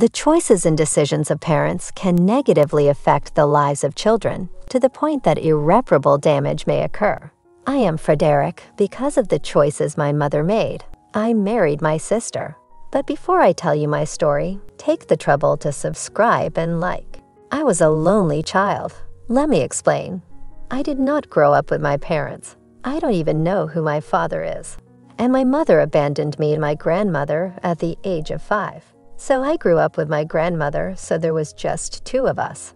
The choices and decisions of parents can negatively affect the lives of children to the point that irreparable damage may occur. I am Frederick because of the choices my mother made. I married my sister. But before I tell you my story, take the trouble to subscribe and like. I was a lonely child. Let me explain. I did not grow up with my parents. I don't even know who my father is. And my mother abandoned me and my grandmother at the age of 5. So I grew up with my grandmother, so there was just 2 of us.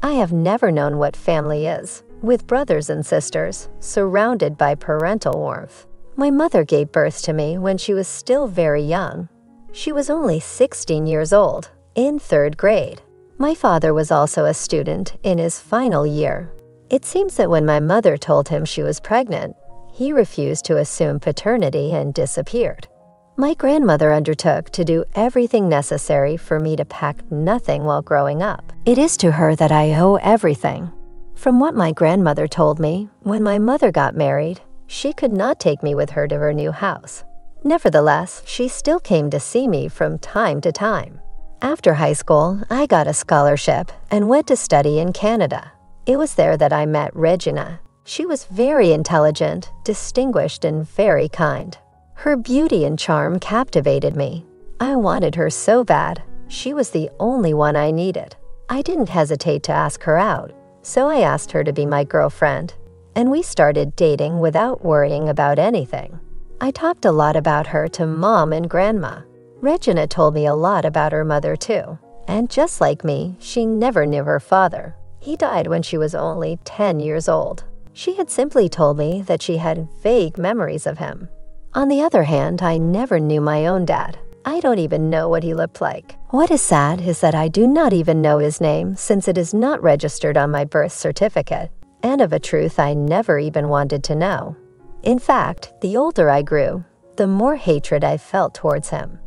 I have never known what family is, with brothers and sisters, surrounded by parental warmth. My mother gave birth to me when she was still very young. She was only 16 years old, in 3rd grade. My father was also a student in his final year. It seems that when my mother told him she was pregnant, he refused to assume paternity and disappeared. My grandmother undertook to do everything necessary for me to pack nothing while growing up. It is to her that I owe everything. From what my grandmother told me, when my mother got married, she could not take me with her to her new house. Nevertheless, she still came to see me from time to time. After high school, I got a scholarship and went to study in Canada. It was there that I met Regina. She was very intelligent, distinguished, and very kind. Her beauty and charm captivated me. I wanted her so bad. She was the only one I needed. I didn't hesitate to ask her out, so I asked her to be my girlfriend, and we started dating without worrying about anything. I talked a lot about her to Mom and Grandma. Regina told me a lot about her mother too, and just like me, she never knew her father. He died when she was only 10 years old. She had simply told me that she had vague memories of him. On the other hand, I never knew my own dad. I don't even know what he looked like. What is sad is that I do not even know his name since it is not registered on my birth certificate, and of a truth I never even wanted to know. In fact, the older I grew, the more hatred I felt towards him.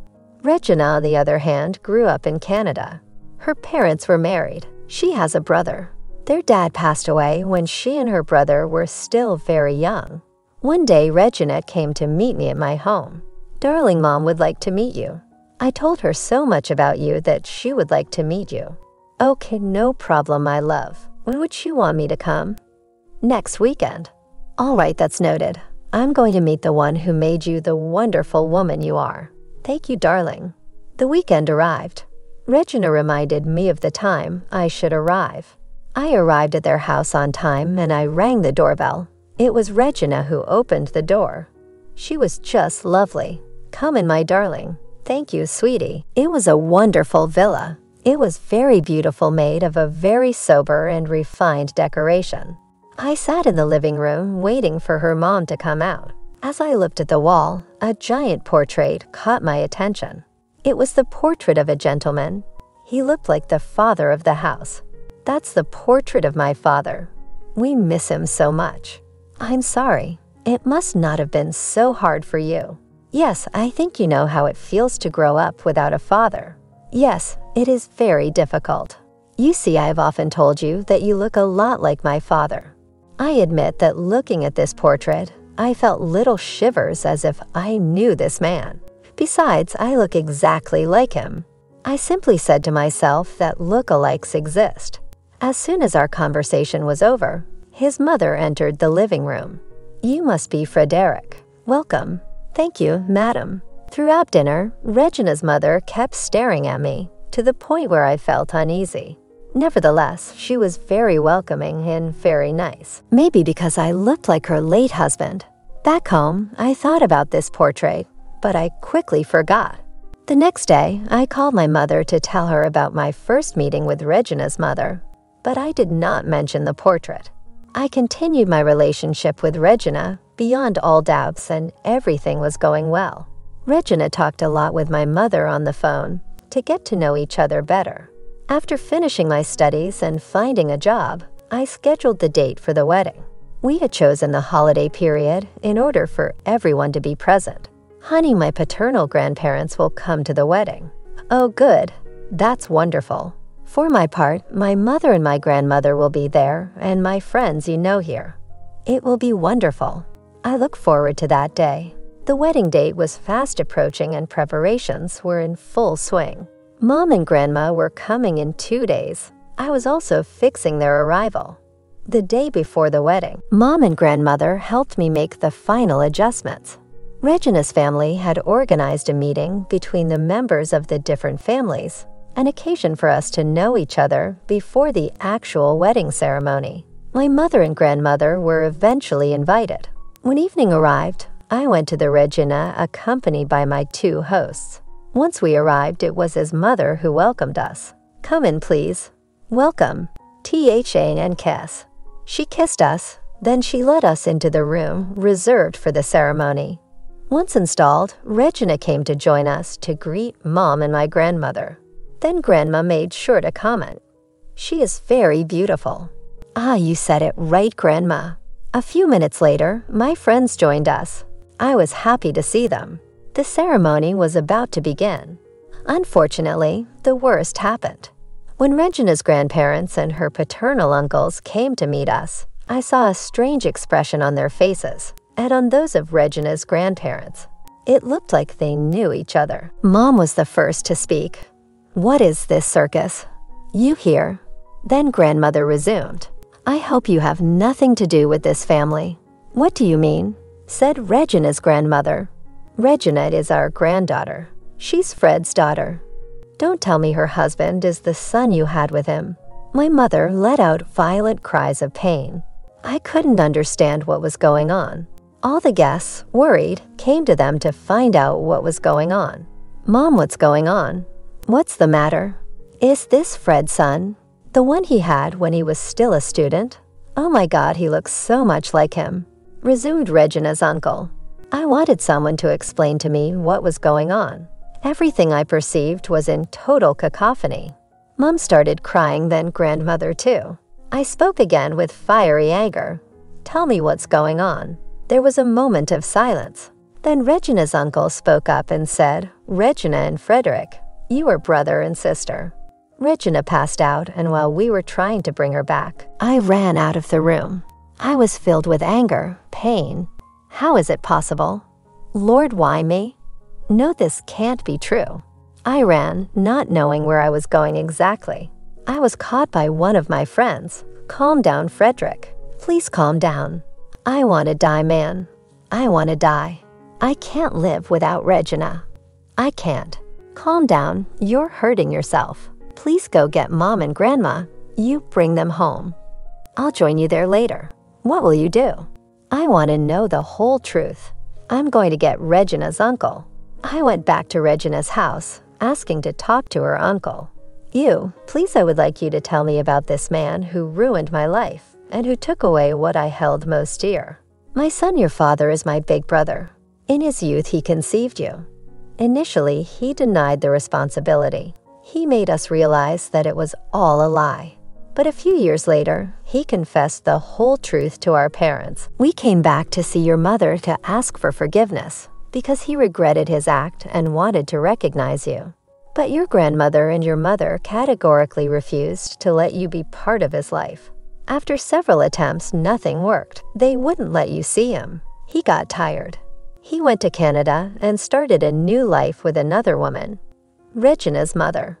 Regina, on the other hand, grew up in Canada. Her parents were married. She has a brother. Their dad passed away when she and her brother were still very young. One day, Regina came to meet me at my home. "Darling, Mom would like to meet you. I told her so much about you that she would like to meet you." "Okay, no problem, my love. When would you want me to come?" "Next weekend." "All right, that's noted. I'm going to meet the one who made you the wonderful woman you are." "Thank you, darling." The weekend arrived. Regina reminded me of the time I should arrive. I arrived at their house on time and I rang the doorbell. It was Regina who opened the door. She was just lovely. "Come in, my darling." "Thank you, sweetie." It was a wonderful villa. It was very beautiful, made of a very sober and refined decoration. I sat in the living room waiting for her mom to come out. As I looked at the wall, a giant portrait caught my attention. It was the portrait of a gentleman. He looked like the father of the house. "That's the portrait of my father. We miss him so much." "I'm sorry. It must not have been so hard for you." "Yes, I think you know how it feels to grow up without a father." "Yes, it is very difficult. You see, I have often told you that you look a lot like my father." I admit that looking at this portrait, I felt little shivers as if I knew this man. Besides, I look exactly like him. I simply said to myself that look-alikes exist. As soon as our conversation was over, his mother entered the living room. "You must be Frederick. Welcome." "Thank you, madam." Throughout dinner, Regina's mother kept staring at me, to the point where I felt uneasy. Nevertheless, she was very welcoming and very nice. Maybe because I looked like her late husband. Back home, I thought about this portrait, but I quickly forgot. The next day, I called my mother to tell her about my first meeting with Regina's mother, but I did not mention the portrait. I continued my relationship with Regina beyond all doubts, and everything was going well. Regina talked a lot with my mother on the phone to get to know each other better. After finishing my studies and finding a job, I scheduled the date for the wedding. We had chosen the holiday period in order for everyone to be present. "Honey, my paternal grandparents will come to the wedding." "Oh, good. That's wonderful." "For my part, my mother and my grandmother will be there, and my friends you know here." "It will be wonderful. I look forward to that day." The wedding date was fast approaching and preparations were in full swing. Mom and Grandma were coming in 2 days. I was also fixing their arrival. The day before the wedding, Mom and Grandmother helped me make the final adjustments. Regina's family had organized a meeting between the members of the different families, an occasion for us to know each other before the actual wedding ceremony. My mother and grandmother were eventually invited. When evening arrived, I went to the Regina accompanied by my 2 hosts. Once we arrived, it was his mother who welcomed us. "Come in, please." "Welcome, T.H.A. and Kess." She kissed us, then she led us into the room reserved for the ceremony. Once installed, Regina came to join us to greet Mom and my grandmother. Then Grandma made sure to comment. "She is very beautiful." "Ah, you said it right, Grandma." A few minutes later, my friends joined us. I was happy to see them. The ceremony was about to begin. Unfortunately, the worst happened. When Regina's grandparents and her paternal uncles came to meet us, I saw a strange expression on their faces and on those of Regina's grandparents. It looked like they knew each other. Mom was the first to speak. "What is this circus?" "You here?" Then Grandmother resumed. "I hope you have nothing to do with this family." "What do you mean?" said Regina's grandmother. "Regina is our granddaughter. She's Fred's daughter." "Don't tell me her husband is the son you had with him." My mother let out violent cries of pain. I couldn't understand what was going on. All the guests, worried, came to them to find out what was going on. "Mom, what's going on?" "What's the matter?" "Is this Fred's son? The one he had when he was still a student?" "Oh my God, he looks so much like him," resumed Regina's uncle. I wanted someone to explain to me what was going on. Everything I perceived was in total cacophony. Mom started crying, then Grandmother too. I spoke again with fiery anger. "Tell me what's going on." There was a moment of silence. Then Regina's uncle spoke up and said, "Regina and Frederick, you are brother and sister." Regina passed out, and while we were trying to bring her back, I ran out of the room. I was filled with anger, pain. How is it possible? Lord, why me? No, this can't be true. I ran, not knowing where I was going exactly. I was caught by one of my friends. "Calm down, Frederick. Please calm down. I want to die, man. I want to die. I can't live without Regina. I can't. Calm down. You're hurting yourself. Please go get Mom and Grandma. You bring them home. I'll join you there later." "What will you do?" "I want to know the whole truth. I'm going to get Regina's uncle." I went back to Regina's house, asking to talk to her uncle. Please, I would like you to tell me about this man who ruined my life and who took away what I held most dear." "My son, your father is my big brother. In his youth, he conceived you. Initially, he denied the responsibility. He made us realize that it was all a lie. But a few years later, he confessed the whole truth to our parents. We came back to see your mother to ask for forgiveness because he regretted his act and wanted to recognize you. But your grandmother and your mother categorically refused to let you be part of his life. After several attempts, nothing worked. They wouldn't let you see him. He got tired. He went to Canada and started a new life with another woman, Regina's mother.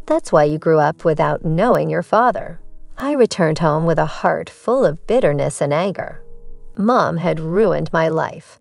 That's why you grew up without knowing your father. I returned home with a heart full of bitterness and anger. Mom had ruined my life.